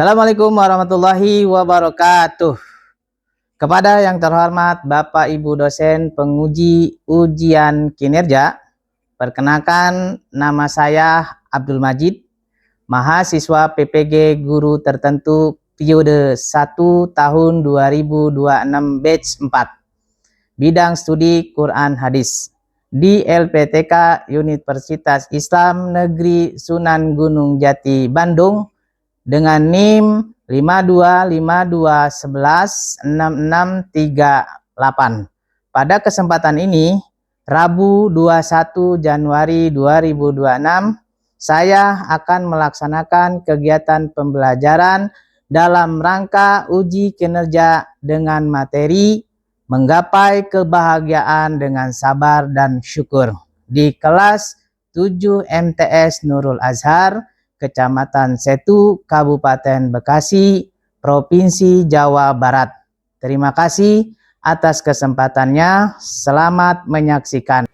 Assalamualaikum warahmatullahi wabarakatuh. Kepada yang terhormat Bapak Ibu dosen penguji ujian kinerja, perkenalkan nama saya Abdul Majid, mahasiswa PPG Guru Tertentu periode 1 tahun 2026 batch 4, bidang studi Quran Hadis di LPTK Universitas Islam Negeri Sunan Gunung Jati, Bandung, dengan NIM 5252116638. Pada kesempatan ini, Rabu 21 Januari 2026, saya akan melaksanakan kegiatan pembelajaran dalam rangka uji kinerja dengan materi menggapai kebahagiaan dengan sabar dan syukur di kelas 7 MTS Nurul Azhar, Kecamatan Setu, Kabupaten Bekasi, Provinsi Jawa Barat. Terima kasih atas kesempatannya. Selamat menyaksikan.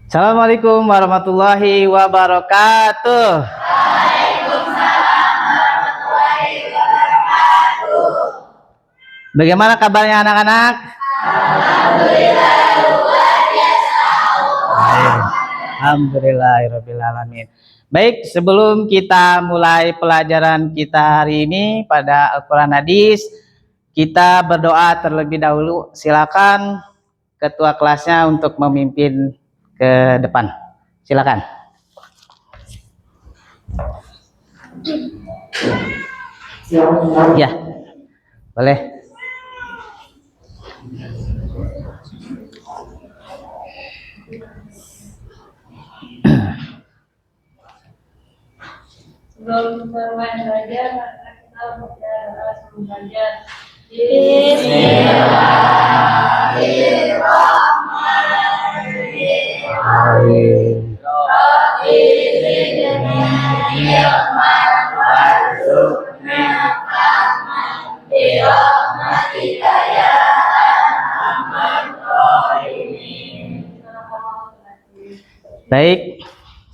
Assalamualaikum warahmatullahi wabarakatuh. Waalaikumsalam warahmatullahi wabarakatuh. Bagaimana kabarnya anak-anak? Alhamdulillah. Alhamdulillahirrabbilalamin. Baik, sebelum kita mulai pelajaran kita hari ini pada Al-Quran Hadis, kita berdoa terlebih dahulu. Silakan ketua kelasnya untuk memimpin ke depan. Silakan. Ya, boleh. Sebelum bermain belajar, kita langsung belajar. Bismillahirrahmanirrahim. Baik,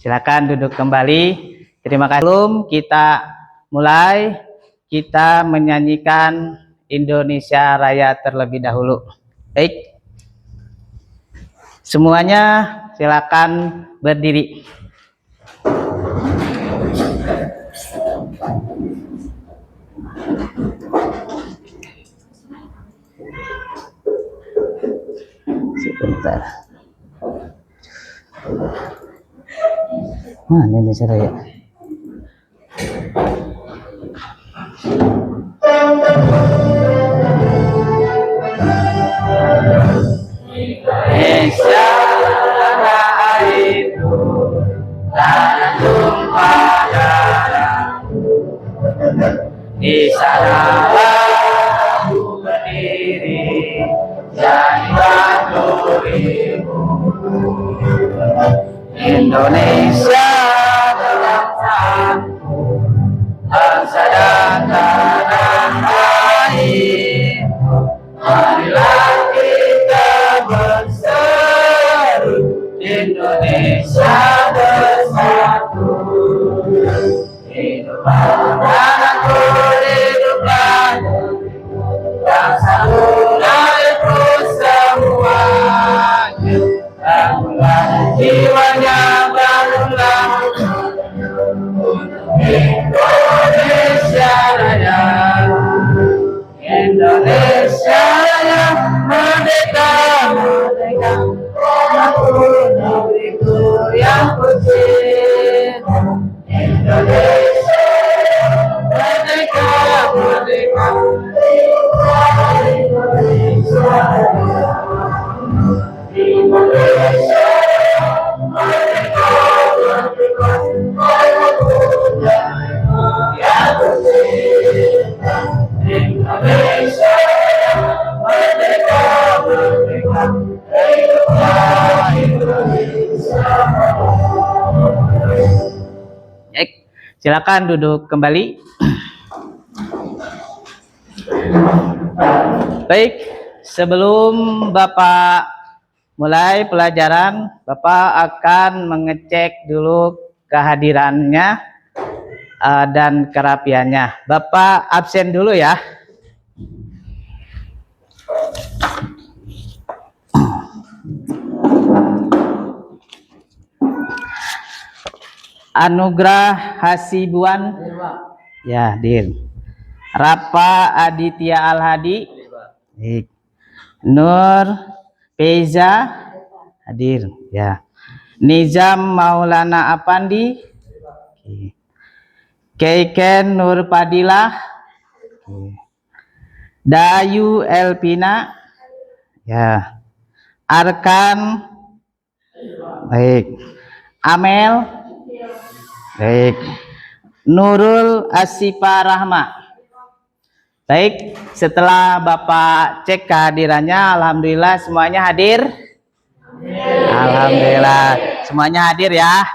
silakan duduk kembali. Terima kasih. Sebelum kita mulai, kita menyanyikan Indonesia Raya terlebih dahulu. Baik, semuanya silakan berdiri. Sebentar. Mana Indonesia Raya? Indonesia itu tanah tumpah darah, di sanalah aku berdiri jadi batu ibu. Indonesia bangsaku, bangsa dan tanah air. Marilah kita berseru, Indonesia bersatu. Hiduplah anakku, hiduplah bangsaku dan ku semuanya. Bangunlah jiwanya, bangunlah Indonesia Raya. Indonesia Raya, merdeka, merdeka, aku negeriku yang kucinta. Indonesia merdeka, merdeka, Indonesia Raya. Indonesia merdeka, merdeka, aku negeriku yang kucinta. Indonesia merdeka, merdeka, hiduplah Indonesia. Baik, silakan duduk kembali. Baik, sebelum Bapak mulai pelajaran, Bapak akan mengecek dulu kehadirannya dan kerapiannya. Bapak absen dulu ya. Anugrah Hasibuan ya hadir. Rapa Aditya Al-Hadi, Nur Peza hadir ya. Nizam Maulana Apandi, Keiken Nur Padilah, Dayu Elpina ya. Arkan baik. Amel baik. Nurul Asifa Rahma. Baik, setelah Bapak cek kehadirannya, alhamdulillah semuanya hadir. Alhamdulillah semuanya hadir ya.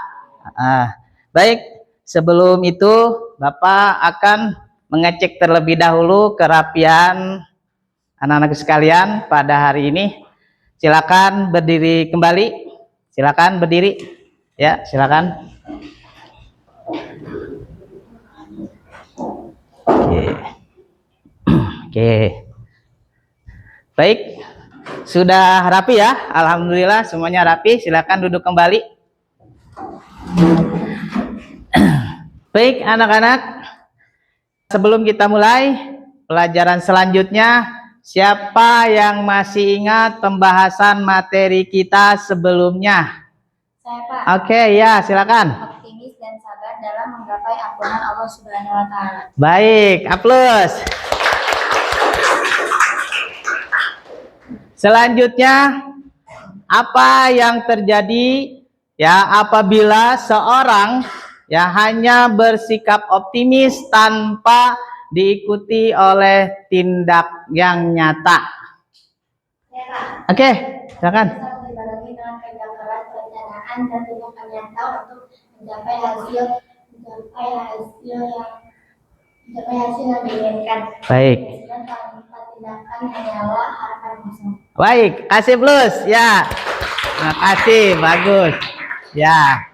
Baik, sebelum itu Bapak akan mengecek terlebih dahulu kerapian anak-anak sekalian pada hari ini. Silakan berdiri kembali. Silakan berdiri. Ya, silakan. Oke. Baik. Sudah rapi ya? Alhamdulillah semuanya rapi. Silakan duduk kembali. Baik, anak-anak. Sebelum kita mulai pelajaran selanjutnya, siapa yang masih ingat pembahasan materi kita sebelumnya? Saya, Pak. Oke, ya, silakan. Optimis dan sabar dalam menggapai ampunan Allah Subhanahu wa taala. Baik, aplaus. Selanjutnya, apa yang terjadi ya apabila seorang ya hanya bersikap optimis tanpa diikuti oleh tindak yang nyata? Ya, Pak. Oke, silakan. Bisa dibarengi dengan kerja keras, perencanaan, dan tindakan nyata untuk mencapai hasil yang diinginkan. Baik. Dan tanpa tindakan hanyalah harapan kosong. Baik, kasih plus ya. Terima kasih, bagus. Ya.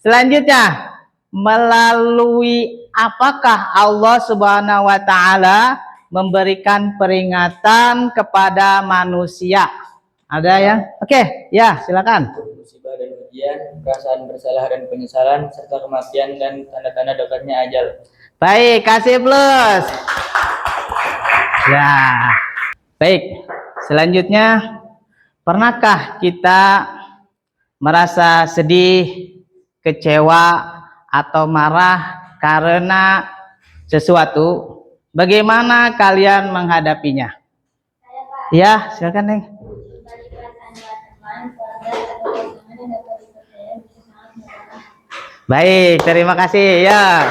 Selanjutnya, melalui apakah Allah Subhanahu wa taala memberikan peringatan kepada manusia? Ada yang? Oke, ya, silakan. Musibah dan ujian, perasaan bersalah dan penyesalan, serta kematian dan tanda-tanda dekatnya ajal. Baik, kasih plus. Ya. Baik. Selanjutnya, pernahkah kita merasa sedih, kecewa, atau marah karena sesuatu? Bagaimana kalian menghadapinya? Saya, Pak. Ya, silakan, Neng. Bagi perasaan teman, keluarga, atau pasangan yang dapat dipercaya bisa sangat memberatkan. Baik, terima kasih ya.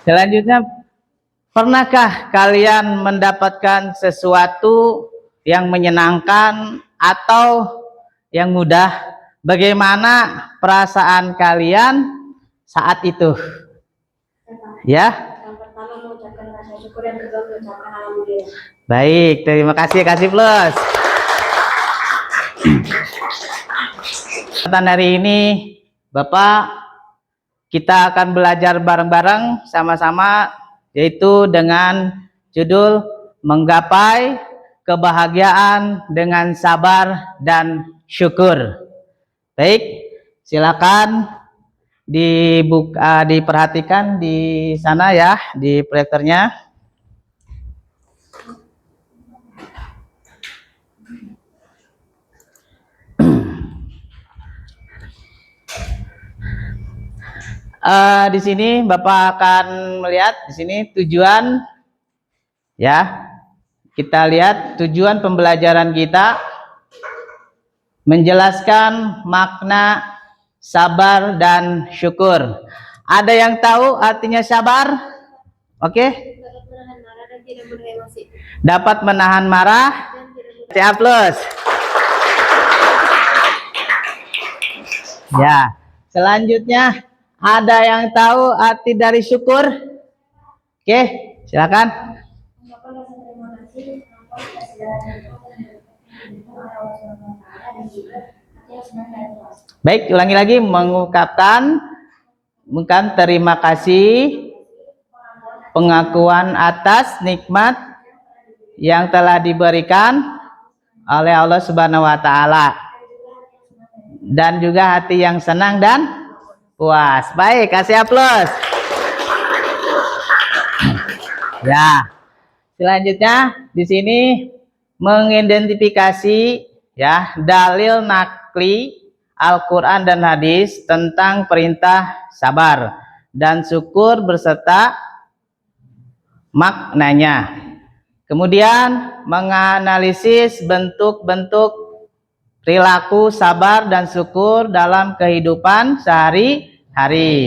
Selanjutnya, pernahkah kalian mendapatkan sesuatu yang menyenangkan atau yang mudah? Bagaimana perasaan kalian saat itu? Ya? Yang pertama mengucapkan rasa syukur, yang kedua mengucapkan alhamdulillah. Baik, terima kasih, kasih plus. Kesempatan hari ini, Bapak, kita akan belajar bareng-bareng sama-sama, yaitu dengan judul Menggapai Kebahagiaan dengan Sabar dan Syukur. Baik, silakan diperhatikan di sana ya, di proyektornya. Di sini Bapak akan melihat di sini tujuan ya. Kita lihat tujuan pembelajaran kita menjelaskan makna sabar dan syukur. Ada yang tahu artinya sabar? Oke? Dapat menahan marah dan tidak beremosi. Dapat menahan marah. Siap plus. Ya. Selanjutnya, ada yang tahu arti dari syukur? Oke, silakan. Mengapa rasa terima kasih, mengapa segala nikmat dan berkat yang diberikan oleh Allah Subhanahu wa taala, dan juga arti yang senang dan puas. Baik, ulangi lagi, mengucapkan terima kasih, pengakuan atas nikmat yang telah diberikan oleh Allah Subhanahu wa taala, dan juga hati yang senang dan puas. Baik, kasih aplaus. Ya. Selanjutnya di sini mengidentifikasi ya dalil nakli Al-Qur'an dan hadis tentang perintah sabar dan syukur beserta maknanya. Kemudian menganalisis bentuk-bentuk perilaku sabar dan syukur dalam kehidupan sehari-hari.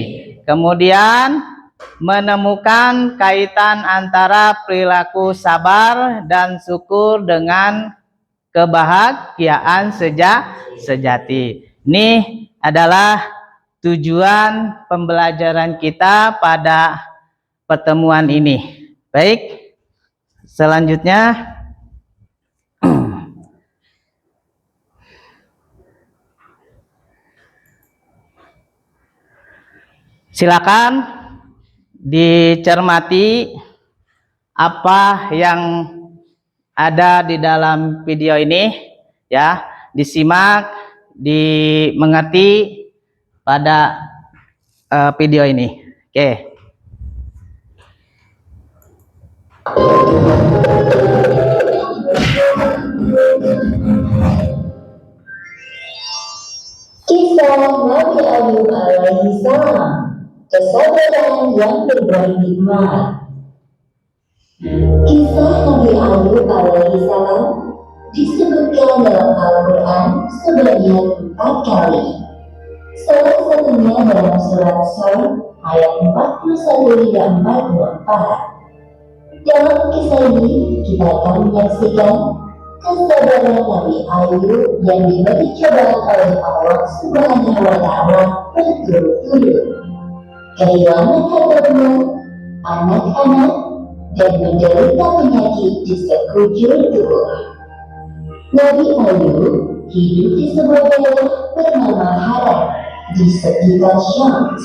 Kemudian menemukan kaitan antara perilaku sabar dan syukur dengan kebahagiaan sejati. Ini adalah tujuan pembelajaran kita pada pertemuan ini. Baik, selanjutnya silakan dicermati apa yang ada di dalam video ini ya, disimak, dimengerti pada video ini. Oke. Kisah Nabi Ayub alaihi salam, kesabaran yang berbuah nikmat. Kisah Nabi Ayub alaihi salam disebutkan dalam Al-Quran sebanyak 4 kali. Salah satunya dalam surat Sur ayat 41 hingga 44. Dalam kisah ini kita akan menyaksikan kesabaran Nabi Ayub yang diberi cobaan oleh Allah Subhanahu wa taala berturut-turut. Kehilangan harta benda, anak-anak, dan menderita penyakit di sekujur tubuh. Nabi Ayub hidup di sebuah daerah bernama Haran di sekitar Syams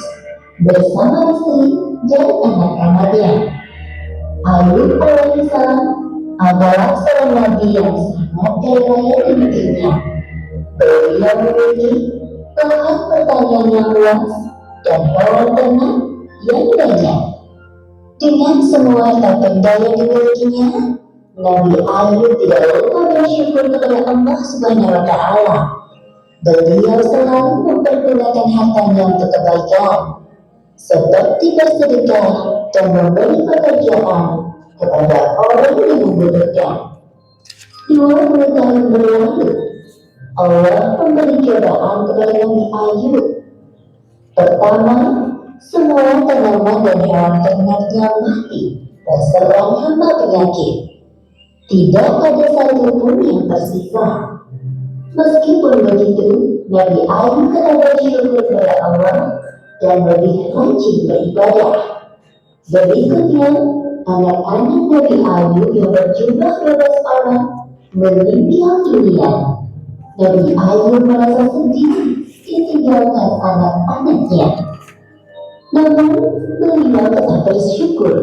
bersama istri dan anak-anaknya. Ayub alaihissalam adalah seorang nabi yang sangat kaya raya di negerinya. Beliau memiliki lahan pertanian yang luas dan hewan ternak yang banyak. Dengan semua harta yang dimilikinya, Nabi Ayub tidak lupa bersyukur kepada Allah Subhanahu wa taala. Beliau selalu mempergunakan hartanya untuk kebaikan, seperti bersedekah dan memberi pekerjaan kepada orang yang membutuhkan. 20 tahun berlalu, Allah memberi cobaan kepada Nabi Ayub. Pertama, semua tanaman dan hewan ternaknya mati terserang hama penyakit. Tidak ada satupun yang tersisa. Meskipun begitu, Nabi Ayub tetap bersyukur kepada Allah dan lebih rajin beribadah. Berikutnya, anak-anak Nabi Ayub yang berjumlah 12 orang meninggal dunia. Nabi Ayub merasa sedih ditinggalkan anak-anaknya. Namun, beliau tetap bersyukur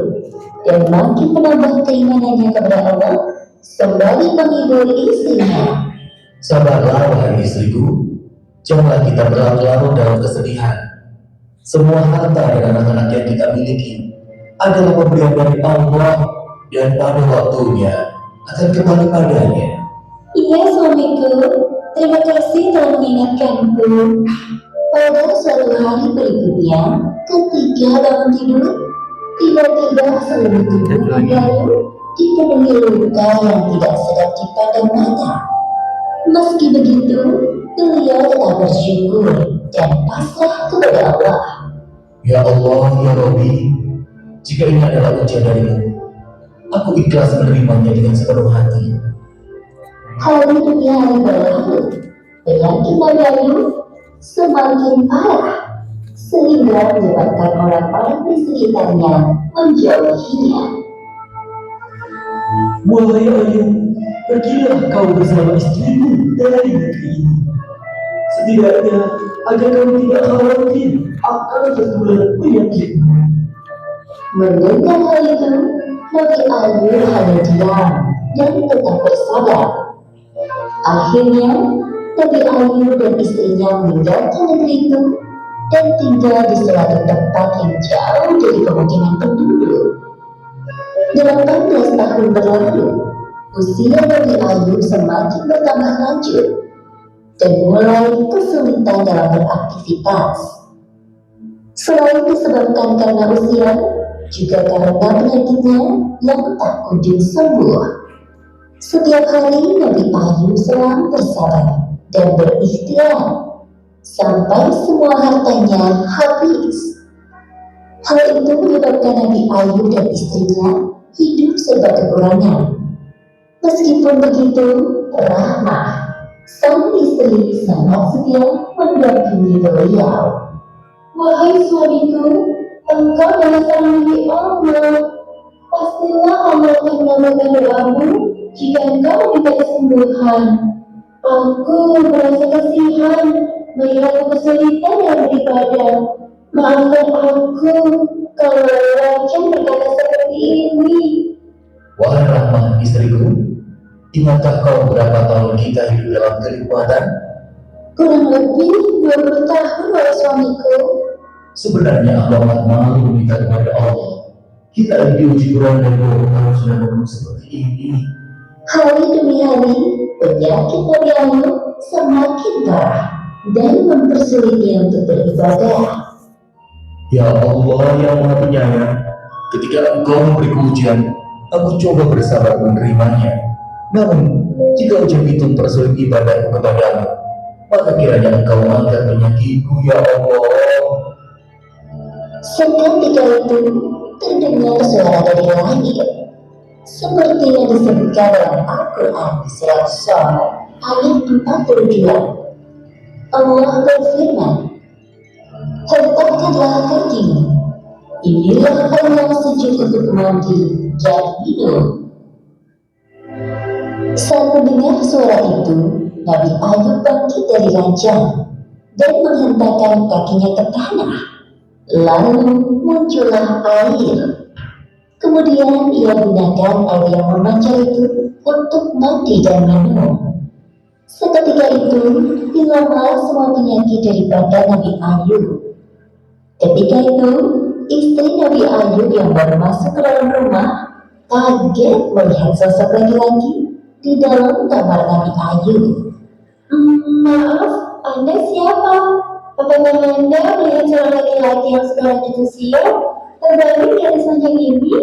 dan makin menambah keimanannya kepada Allah sembari menghibur istrinya. Sabarlah wahai istriku, janganlah kita berlarut-larut dalam kesedihan. Semua harta dan anak-anak yang kita miliki adalah pemberian dari Allah, dan pada waktunya akan kembali padanya. Iya suamiku, terima kasih telah mengingatkanku. Pada suatu hari berikutnya, ketika bangun tidur, tiba-tiba seluruh tubuh Ayub dipenuhi luka yang tidak sedap dipandang mata. Meski begitu, beliau tetap bersyukur dan pasrah kepada Allah. Ya Allah, ya Rabbi, jika ini adalah ujian darimu, aku ikhlas menerimanya dengan sepenuh hati. Hari demi hari berlalu, penyakit Nabi Ayub semakin parah, sehingga menyebabkan orang-orang di sekitarnya menjauhinya. Wahai Ayub, pergilah kau bersama istrimu dari negeri ini. Setidaknya agar kami tidak khawatir akan tertular penyakit. Mendengar hal itu, Nabi Ayub hanya diam dan tetap bersabar. Akhirnya, Nabi Ayub dan istrinya meninggalkan negeri itu dan tinggal di suatu tempat yang jauh dari pemukiman penduduk. 18 tahun berlalu, usia Nabi Ayub semakin bertambah lanjut dan mulai kesulitan dalam beraktivitas. Selain disebabkan karena usia, juga karena penyakitnya yang tak kunjung sembuh. Setiap hari Nabi Ayub selalu bersabar dan berikhtiar sampai semua hartanya habis. Hal itu menyebabkan Nabi Ayub dan istrinya hidup serba kekurangan. Meskipun begitu, Rahmah, sang istri, sangat setia mendampingi beliau. Wahai suamiku, engkau adalah sang milik Allah. Pastilah Allah akan mengabulkan doamu jika engkau meminta kesembuhan. Aku merasa kasihan melihat kesulitan dalam beribadah. Maafkan aku kalau Raja berkata seperti ini. Wahai Rahmah, istriku, ingatkah kau berapa tahun kita hidup dalam kenikmatan? Kurang lebih 20 tahun, wahai suamiku. Sebenarnya aku amat malu meminta kepada Allah. Kita diuji Quran dan kalau sudah ngomong seperti ini. Hari demi hari, penyakit Nabi Ayub semakin parah dan mempersulitnya untuk beribadah. Ya Allah yang Maha Penyayang, ketika Engkau memberiku ujian, aku coba bersabar menerimanya. Namun, jika ujian itu mempersulit ibadahku kepadamu, maka kiranya Engkau angkat penyakitku, ya Allah. Seketika itu terdengar suara dari langit, seperti yang disebutkan dalam Al-Quran di surat Syar ayat 42. Allah berfirman, "Hentakkanlah kakimu, inilah air sejuk untuk mandi dan minum." Saat mendengar suara itu, Nabi Ayub bangkit dari ranjang dan menghentakkan kakinya ke tanah. Lalu muncullah air. Kemudian ia gunakan air yang memancar itu untuk mandi dan minum. Seketika itu hilanglah semua penyakit dari badan Nabi Ayub. Ketika itu istri Nabi Ayub yang baru masuk ke dalam rumah kaget melihat sosok laki-laki di dalam kamar Nabi Ayub. Maaf, Anda siapa? Apakah Anda melihat seorang laki-laki yang sudah lanjut usia terbaring di atas ranjang ini?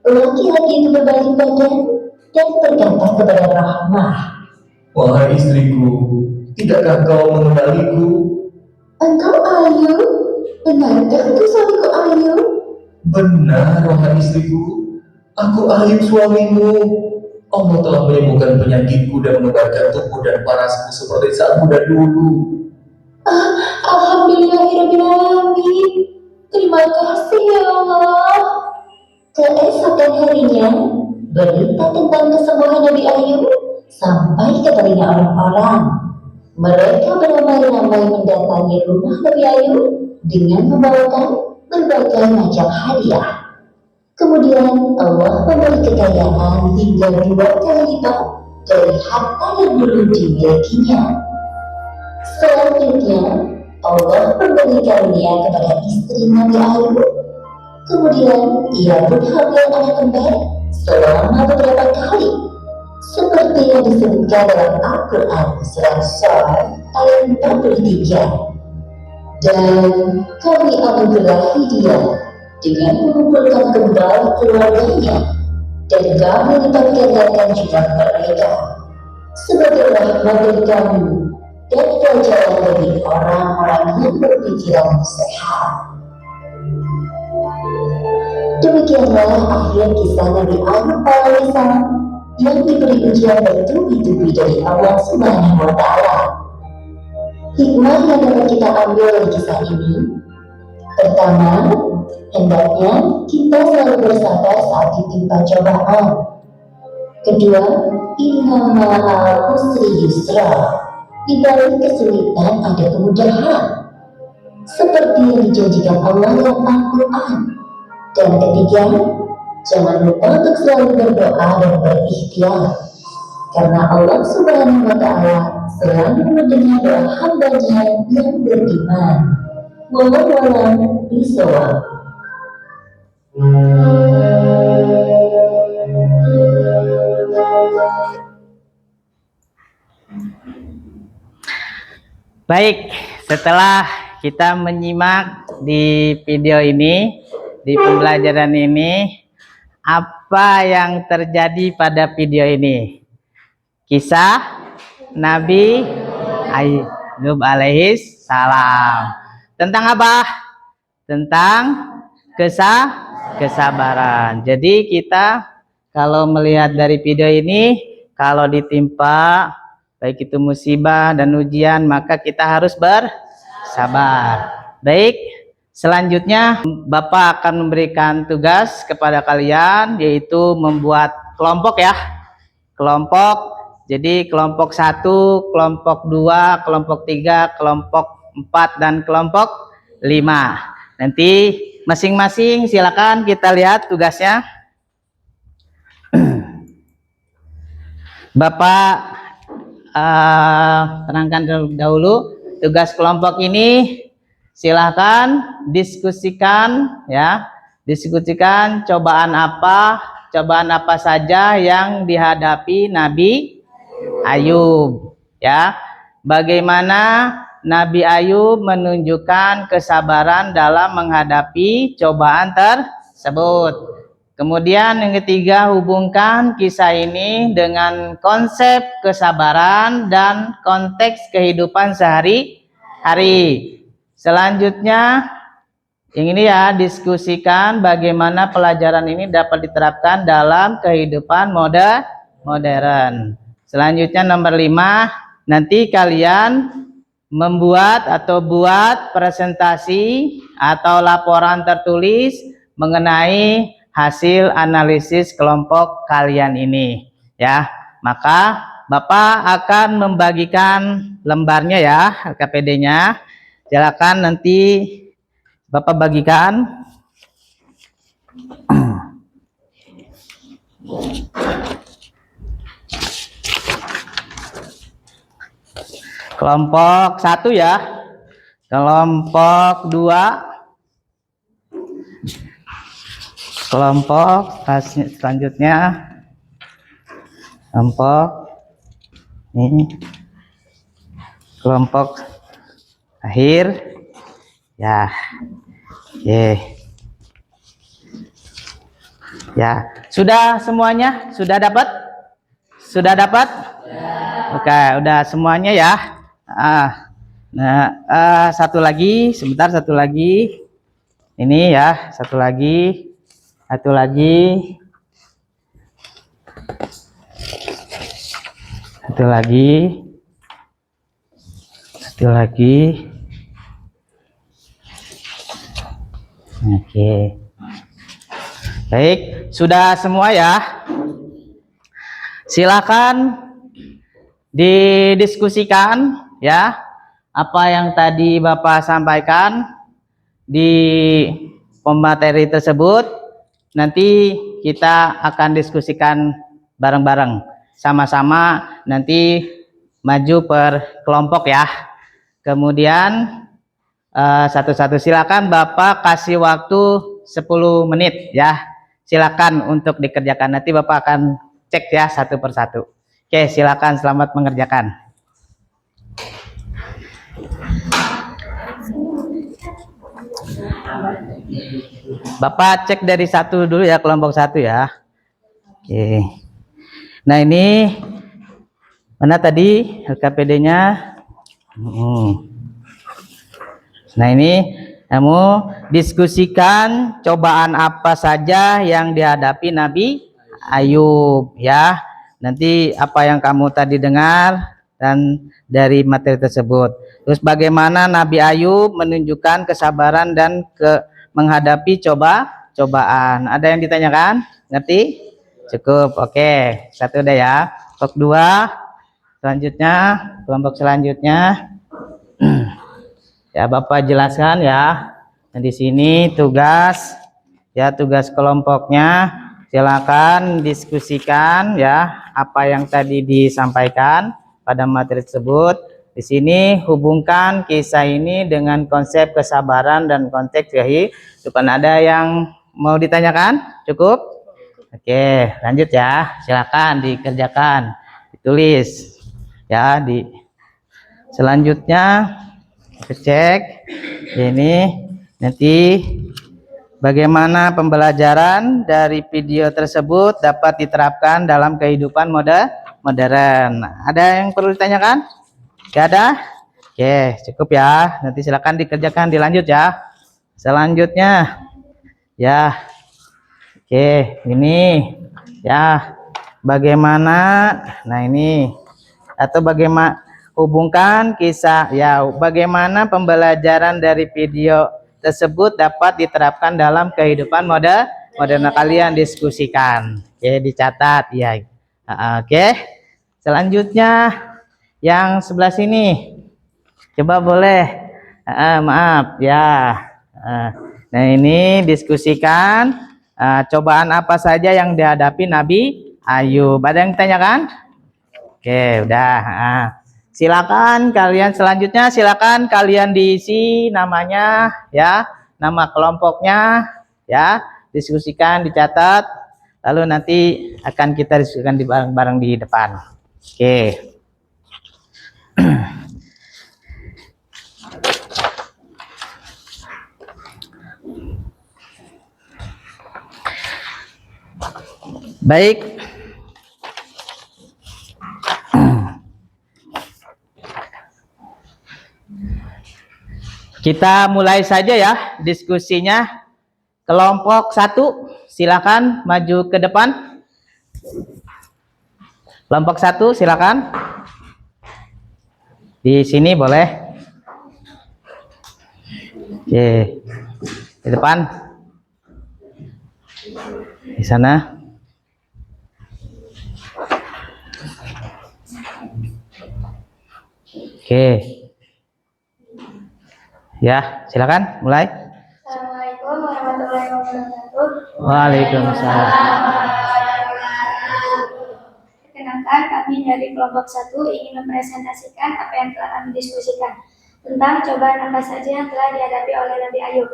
Laki-laki itu berbalik badan dan berkata kepada Rahmah, Wahai istriku, tidakkah kau mengenaliku? "Engkau Ayub? Benarkah engkau suamiku Ayub?" Benar, wahai istriku, aku Ayub suamimu. Allah telah menyembuhkan penyakitku dan mengebarkan tubuh dan parasku seperti saat muda dulu. Alhamdulillahirrahmanirrahim. Terima kasih ya Allah. Keesokan harinya, berita tentang kesembuhan Nabi Ayub sampai ke telinga orang-orang. Mereka beramai-ramai mendatangi rumah Nabi Ayub dengan membawakan berbagai macam hadiah. Kemudian Allah memberi kekayaan hingga 2 kali lipat dari harta yang dulu dimilikinya. Selanjutnya, Allah memberi karunia kepada istri Nabi Ayub. Kemudian ia pun hamil anak kembar selama beberapa kali, seperti yang disebutkan dalam Al-Quran surat Syar ayat 43. Dan kami anugerahi dia dengan mengumpulkan kembali keluarganya, dan kami lipat gandakan jumlah mereka sebagai rahmat dari kami dan pelajaran bagi orang-orang yang berpikiran sehat. Demikianlah akhir kisah Nabi Ayub alaihissalam yang diberi ujian bertubi-tubi dari Allah Subhanahu wa Ta'ala. Hikmah yang dapat kita ambil dari kisah ini: pertama, hendaknya kita selalu bersabar saat ditimpa cobaan. Kedua, inna ma'al usri yusra, Di balik kesulitan ada kemudahan, seperti yang dijanjikan Allah dalam Al-Quran. Dan ketiga, jangan lupa untuk selalu berdoa dan berikhtiar, karena Allah Subhanahu wa Ta'ala selalu mendengar doa hambanya yang beriman. Wallahu a'lam bishawab. Baik, setelah kita menyimak di video ini, di pembelajaran ini, apa yang terjadi pada video ini? Kisah Nabi Ayub alaihis salam. Tentang apa? Tentang kesabaran. Jadi kita kalau melihat dari video ini, kalau ditimpa baik itu musibah dan ujian, maka kita harus bersabar. Baik, selanjutnya Bapak akan memberikan tugas kepada kalian, yaitu membuat kelompok ya. Kelompok, jadi kelompok 1, kelompok 2, kelompok 3, kelompok 4, dan kelompok 5. Nanti masing-masing silakan kita lihat tugasnya. Bapak terangkan dahulu tugas kelompok ini. Silahkan diskusikan ya, diskusikan cobaan apa saja yang dihadapi Nabi Ayub ya. Bagaimana Nabi Ayub menunjukkan kesabaran dalam menghadapi cobaan tersebut. Kemudian yang ketiga, hubungkan kisah ini dengan konsep kesabaran dan konteks kehidupan sehari-hari. Selanjutnya, yang ini ya, diskusikan bagaimana pelajaran ini dapat diterapkan dalam kehidupan modern. Selanjutnya nomor 5, nanti kalian membuat atau buat presentasi atau laporan tertulis mengenai hasil analisis kelompok kalian ini ya. Maka Bapak akan membagikan lembarnya ya, LKPD-nya. Silakan nanti Bapak bagikan. Kelompok 1 ya. Kelompok 2. Kelompok selanjutnya, kelompok ini, kelompok akhir ya. Ya, sudah semuanya? Sudah dapat? Sudah dapat? Oke, udah semuanya ya. Satu lagi, sebentar, satu lagi. Ini ya, satu lagi. Satu lagi. Satu lagi. Satu lagi. Oke. Baik, sudah semua ya. Silakan didiskusikan ya, apa yang tadi Bapak sampaikan di pemateri tersebut. Nanti kita akan diskusikan bareng-bareng, sama-sama nanti maju per kelompok ya. Kemudian satu-satu silakan Bapak kasih waktu 10 menit ya. Silakan untuk dikerjakan, nanti Bapak akan cek ya satu persatu. Oke, silakan, selamat mengerjakan. Bapak cek dari 1 dulu ya, kelompok 1 ya. Oke. Nah ini mana tadi LKPD-nya? Nah ini kamu diskusikan cobaan apa saja yang dihadapi Nabi Ayub ya. Nanti apa yang kamu tadi dengar dan dari materi tersebut. Terus bagaimana Nabi Ayub menunjukkan kesabaran dan menghadapi cobaan. Ada yang ditanyakan? Ngerti? Cukup. Oke, 1 udah ya. Kelompok 2. selanjutnya, kelompok selanjutnya. Ya, Bapak jelaskan ya. Nah, di sini tugas kelompoknya. Silakan diskusikan ya apa yang tadi disampaikan pada materi tersebut. Di sini hubungkan kisah ini dengan konsep kesabaran dan konteks kehidupan. Ada yang mau ditanyakan? Cukup? Oke, lanjut ya. Silakan dikerjakan, ditulis ya. Selanjutnya kita cek ini nanti bagaimana pembelajaran dari video tersebut dapat diterapkan dalam kehidupan modern. Ada yang perlu ditanyakan? Gak ada? Oke, cukup ya. Nanti silakan dikerjakan, dilanjut ya. Selanjutnya ya. Oke, ini ya. Bagaimana? Nah, ini atau bagaimana hubungkan kisah ya, bagaimana pembelajaran dari video tersebut dapat diterapkan dalam kehidupan modern. Kalian diskusikan. Oke, dicatat ya. Oke. Selanjutnya yang sebelah sini. Coba boleh. Maaf ya. Nah, ini diskusikan cobaan apa saja yang dihadapi Nabi Ayub. Ada yang ditanyakan? Oke, udah. Silakan kalian selanjutnya, silakan kalian diisi namanya ya, nama kelompoknya ya, diskusikan, dicatat, lalu nanti akan kita diskusikan di bareng-bareng di depan. Oke. Baik. Kita mulai saja ya diskusinya. Kelompok 1, silakan maju ke depan. Kelompok 1, silakan. Di sini boleh. Oke. Di depan. Di sana. Oke. Ya, silakan mulai. Assalamualaikum warahmatullahi wabarakatuh. Waalaikumsalam. Perkenalkan, kami dari kelompok 1 ingin mempresentasikan apa yang telah kami diskusikan tentang cobaan apa saja yang telah dihadapi oleh Nabi Ayub.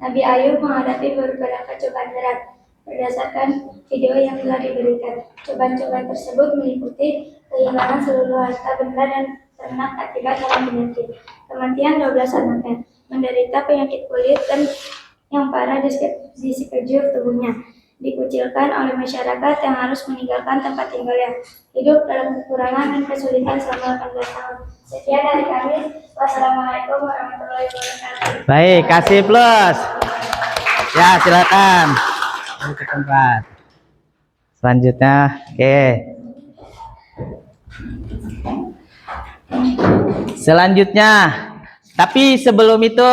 Nabi Ayub menghadapi beberapa cobaan berat berdasarkan video yang telah diberikan. Cobaan-cobaan tersebut meliputi kehilangan seluruh harta benda dan ternak akibat dalam penyakit, kematian 12 anaknya, menderita penyakit kulit dan yang parah di sekejur tubuhnya, dikucilkan oleh masyarakat yang harus meninggalkan tempat tinggalnya, hidup dalam kekurangan dan kesulitan selama 18 tahun. Sekian dari kami. Wassalamualaikum warahmatullahi wabarakatuh. Baik, kasih plus. Ya, silakan. Ke tempat. Selanjutnya, oke. Selanjutnya, tapi sebelum itu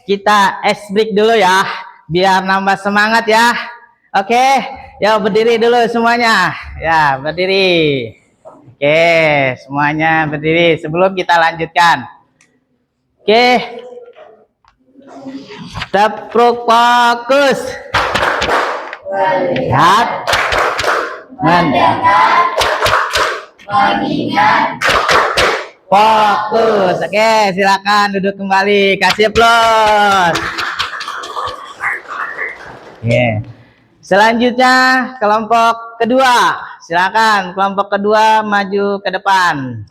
kita ice break dulu ya, biar nambah semangat ya. Oke, ya berdiri dulu semuanya. Ya, berdiri. Oke, semuanya berdiri sebelum kita lanjutkan. Oke. Tetap fokus. Lihat. Mendengar. Mengingat. Fokus. Oke, silakan duduk kembali. Kasih aplaus. Oke. Selanjutnya kelompok kedua. Silakan kelompok kedua maju ke depan.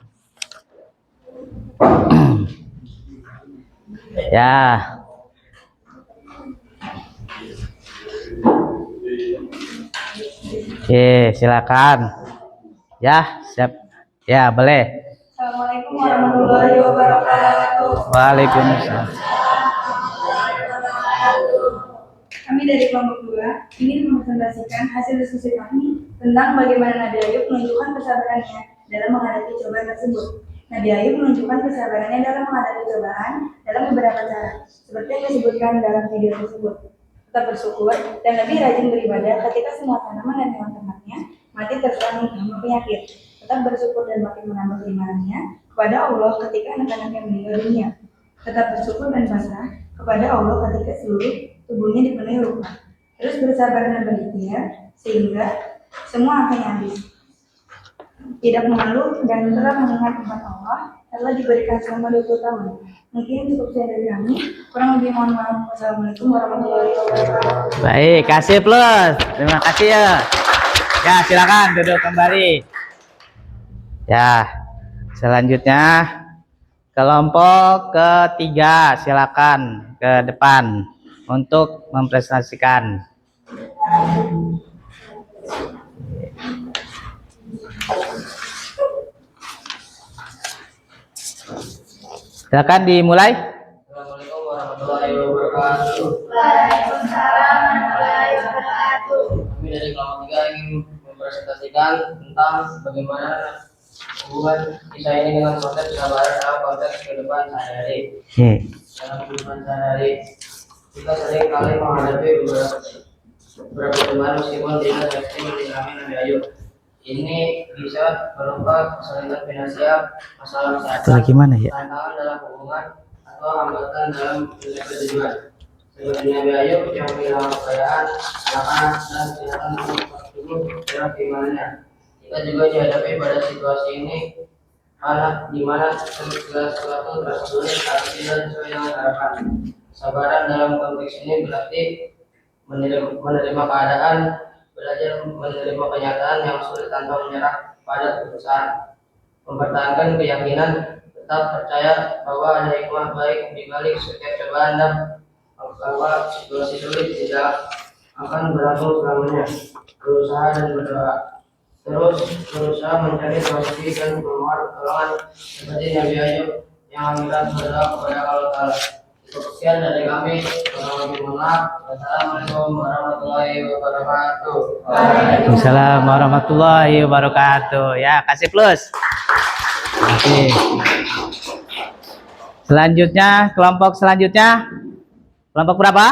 Ya. Oke, silakan. Ya, siap. Ya, boleh. Assalamualaikum warahmatullahi wabarakatuh. Waalaikumsalam. Kami dari kelompok 2 ingin mempresentasikan hasil diskusi kami tentang bagaimana Nabi Ayub menunjukkan kesabarannya dalam menghadapi cobaan tersebut. Nabi Ayub menunjukkan kesabarannya dalam menghadapi cobaan dalam beberapa cara, seperti yang disebutkan dalam video tersebut. Tetap bersyukur dan lebih rajin beribadah ketika semua tanaman dan hewan ternaknya mati terserang penyakit. tetap bersyukur dan makin menambah keimanannya kepada Allah ketika anak-anaknya meninggal dunia, tetap bersyukur dan pasrah kepada Allah ketika seluruh tubuhnya dipenuhi luka, terus bersabar dan berikhtiar sehingga semua akan habis, tidak mengeluh dan tetap mengingat nikmat Allah telah diberikan selama 20 tahun. Mungkin cukup sekian dari kami. Kurang lebih mohon maaf. Wassalamualaikum warahmatullahi wabarakatuh. Baik, kasih plus. Terima kasih ya. Ya, silakan duduk kembali. Ya, selanjutnya kelompok ketiga, silakan ke depan untuk mempresentasikan. Silakan dimulai. Assalamualaikum warahmatullahi wabarakatuh. Waalaikumsalam warahmatullahi wabarakatuh. Kami dari kelompok 3 ingin mempresentasikan tentang bagaimana hubungan kisah ini dengan konteks kesabaran dalam konteks kehidupan sehari-hari. Dalam kehidupan sehari-hari, kita sering kali menghadapi beberapa teman meskipun tidak seperti mengalami Nabi Ayub. Ini bisa berupa kesulitan finansial, masalah kesehatan, tantangan dalam hubungan, atau hambatan dalam mencapai tujuan. Seperti Nabi Ayub yang kehilangan kekayaan, anak-anak, dan kehilangan tubuh dalam keimanannya. Kita juga dihadapi pada situasi ini, di mana segala sesuatu terasa sulit atau tidak sesuai dengan harapan. Kesabaran dalam konteks ini berarti menerima keadaan, belajar menerima kenyataan yang sulit tanpa menyerah pada keputusan, mempertahankan keyakinan, tetap percaya bahwa ada hikmah baik di balik setiap cobaan dan bahwa situasi sulit tidak akan berlangsung selamanya. Berusaha dan berdoa, terus berusaha mencari solusi dan pertolongan seperti Nabi Ayub yang mengira berdoa kepada Allah Ta'ala. Sekian dari kami. Wassalamualaikum warahmatullahi wabarakatuh. Waalaikumsalam warahmatullahi wabarakatuh. Ya, kasih plus. Oke. Selanjutnya, kelompok selanjutnya. Kelompok berapa?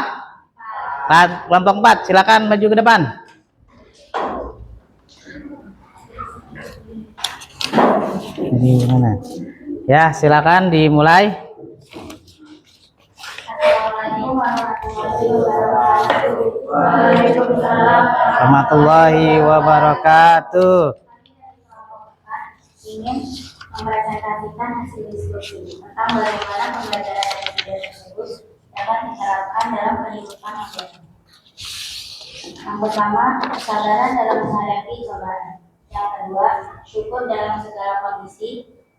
4. Kelompok 4, silakan maju ke depan. Ini mana? Ya, silakan dimulai. Warahmatullahi wabarakatuh. Ingin mempresentasikan hasil diskusi tentang bagaimana pembelajaran dari video tersebut dapat diterapkan dalam kehidupan modern. Yang pertama, kesabaran dalam menghadapi cobaan. Yang kedua, syukur dalam segala kondisi.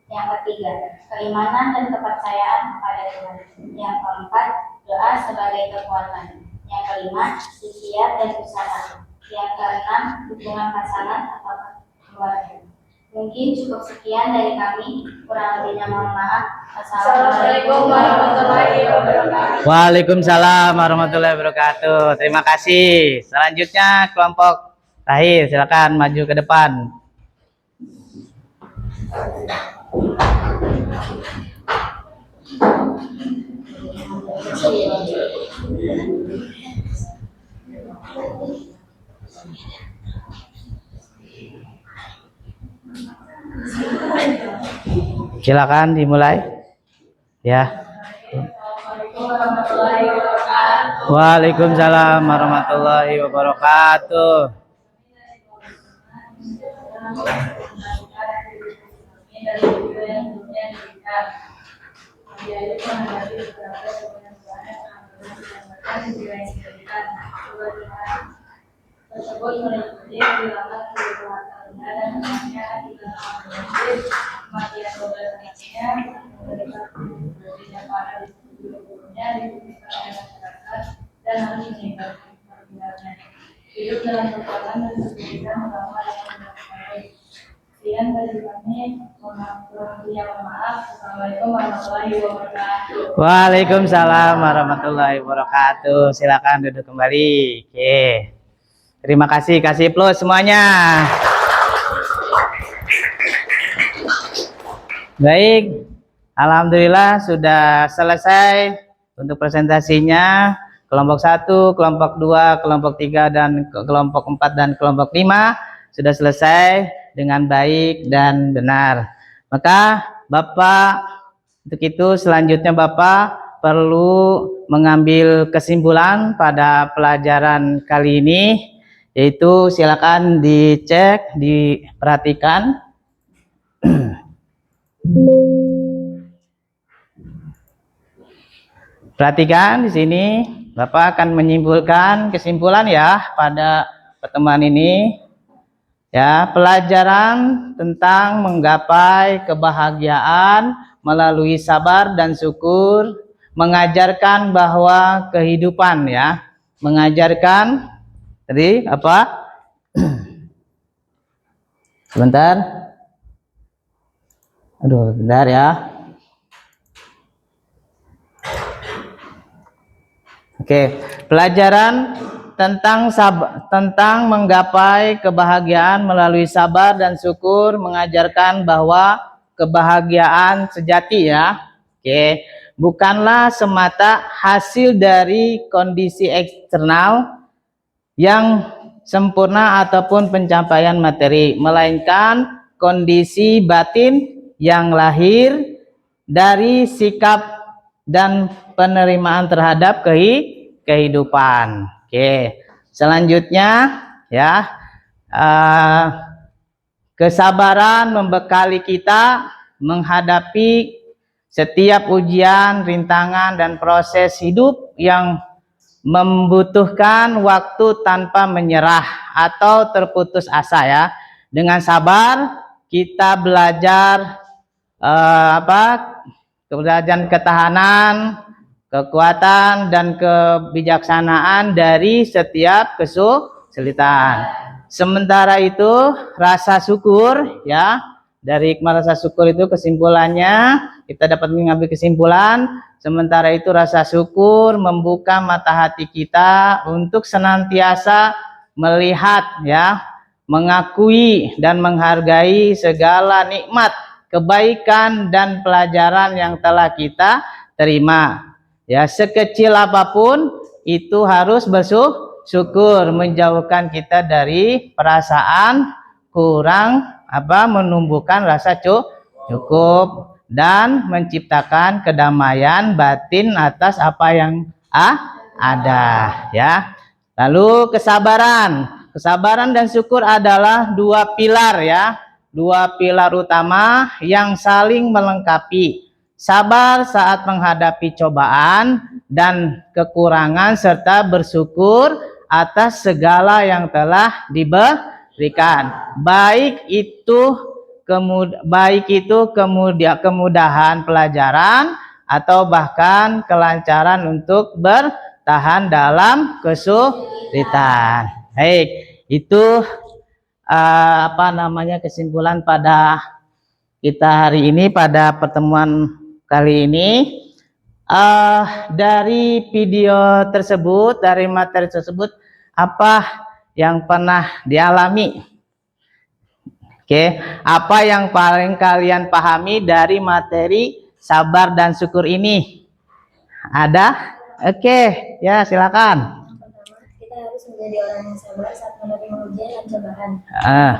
Yang ketiga, keimanan dan kepercayaan kepada Tuhan. Yang keempat, doa sebagai kekuatan. Yang kelima, ikhtiar dan usaha. Yang keenam, dukungan pasangan atau keluarga. Mungkin cukup sekian dari kami. Kurang lebihnya mohon maaf. Assalamualaikum warahmatullahi wabarakatuh. Waalaikumsalam warahmatullahi wabarakatuh. Terima kasih. Selanjutnya kelompok terakhir, silakan maju ke depan. Silakan dimulai. Ya. Waalaikumsalam warahmatullahi wabarakatuh. Tersebut meliputi kehilangan keluarganya dan anaknya akibat kematian saudaranya, menderita parah di tubuhnya, dipisahkan masyarakat, dan harus meninggalkan keluarganya. Hidup dalam kekuatan dan kesulitan bersama dengan baik. Sekian dari kami. Mohon maaf. Assalamualaikum warahmatullahi wabarakatuh. Waalaikumsalam warahmatullahi wabarakatuh. Silakan duduk kembali. Oke. Terima kasih, kasih plus semuanya. Baik, alhamdulillah sudah selesai untuk presentasinya. Kelompok 1, kelompok 2, kelompok 3, dan kelompok 4 dan kelompok 5 sudah selesai. dengan baik dan benar. Maka Bapak, untuk itu selanjutnya Bapak perlu mengambil kesimpulan pada pelajaran kali ini, yaitu silakan dicek, diperhatikan. Perhatikan di sini, Bapak akan menyimpulkan kesimpulan ya pada pertemuan ini. Ya, pelajaran tentang menggapai kebahagiaan melalui sabar dan syukur mengajarkan bahwa kehidupan ya, mengajarkan tadi apa? Sebentar. Aduh, bentar ya. Oke, pelajaran tentang menggapai kebahagiaan melalui sabar dan syukur mengajarkan bahwa kebahagiaan sejati ya, oke, bukanlah semata hasil dari kondisi eksternal yang sempurna ataupun pencapaian materi, melainkan kondisi batin yang lahir dari sikap dan penerimaan terhadap kehidupan. Oke, selanjutnya ya, kesabaran membekali kita menghadapi setiap ujian, rintangan, dan proses hidup yang membutuhkan waktu tanpa menyerah atau terputus asa ya. Dengan sabar kita belajar keberadaan ketahanan, kekuatan, dan kebijaksanaan dari setiap kesulitan. Sementara itu rasa syukur ya, dari rasa syukur itu kesimpulannya kita dapat mengambil kesimpulan, sementara itu rasa syukur membuka mata hati kita untuk senantiasa melihat ya, mengakui dan menghargai segala nikmat, kebaikan, dan pelajaran yang telah kita terima. Ya, sekecil apapun itu harus bersyukur, menjauhkan kita dari perasaan kurang, menumbuhkan rasa cukup, dan menciptakan kedamaian batin atas apa yang ada ya. Lalu kesabaran dan syukur adalah dua pilar ya, dua pilar utama yang saling melengkapi. Sabar saat menghadapi cobaan dan kekurangan, serta bersyukur atas segala yang telah diberikan. Baik itu kemudahan pelajaran atau bahkan kelancaran untuk bertahan dalam kesulitan. Baik, itu kesimpulan pada kita hari ini, pada pertemuan kali ini. Dari video tersebut, dari materi tersebut, apa yang pernah dialami? Oke, apa yang paling kalian pahami dari materi sabar dan syukur ini? Ada? Oke, ya silakan. Pertama, kita harus menjadi orang yang sabar saat menghadapi ujian dan cobaan.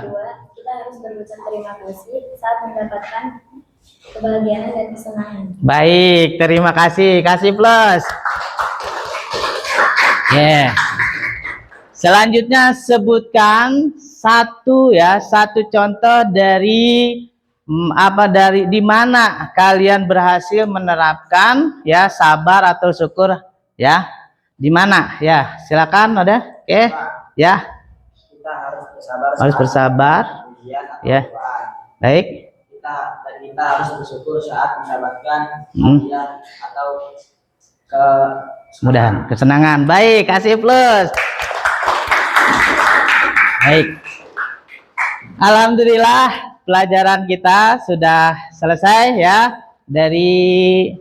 Kedua, kita harus berucap terima kasih saat mendapatkan kebahagiaan dan kesenangan. Baik, terima kasih. Kasih plus. Yeah. Selanjutnya sebutkan satu contoh dari di mana kalian berhasil menerapkan ya sabar atau syukur ya. Di mana? Ya, silakan ada. Oke. Ya. Kita harus Harus bersabar. Ya. Baik. Kita harus bersyukur saat mendapatkan hadiah atau kemudahan, kesenangan. Baik, kasih plus. Baik. Alhamdulillah pelajaran kita sudah selesai ya, dari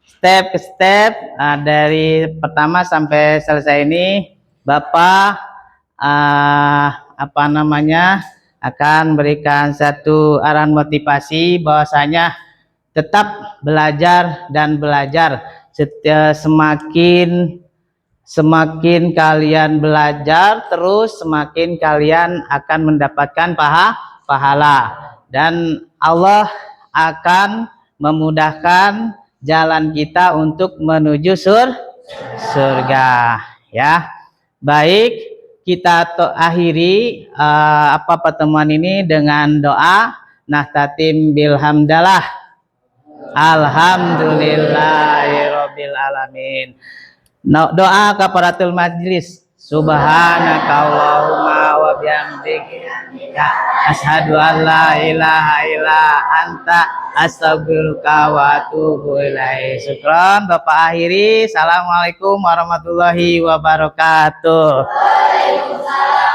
step ke step, dari pertama sampai selesai ini Bapak akan berikan satu arahan motivasi bahwasanya tetap belajar dan belajar. Semakin kalian belajar terus, semakin kalian akan mendapatkan pahala, dan Allah akan memudahkan jalan kita untuk menuju surga, ya. Baik, kita akhiri pertemuan ini dengan doa nahtatim bilhamdalah. Alhamdulillahirabbil alamin. Doa kafaratul majlis. Subhanaka Allahumma wa bihamdika asyhadu an la ilaha illa anta astaghfiruka wa atubu ilaik. Syukron, Bapak akhiri. Assalamualaikum warahmatullahi wabarakatuh. Waalaikumsalam.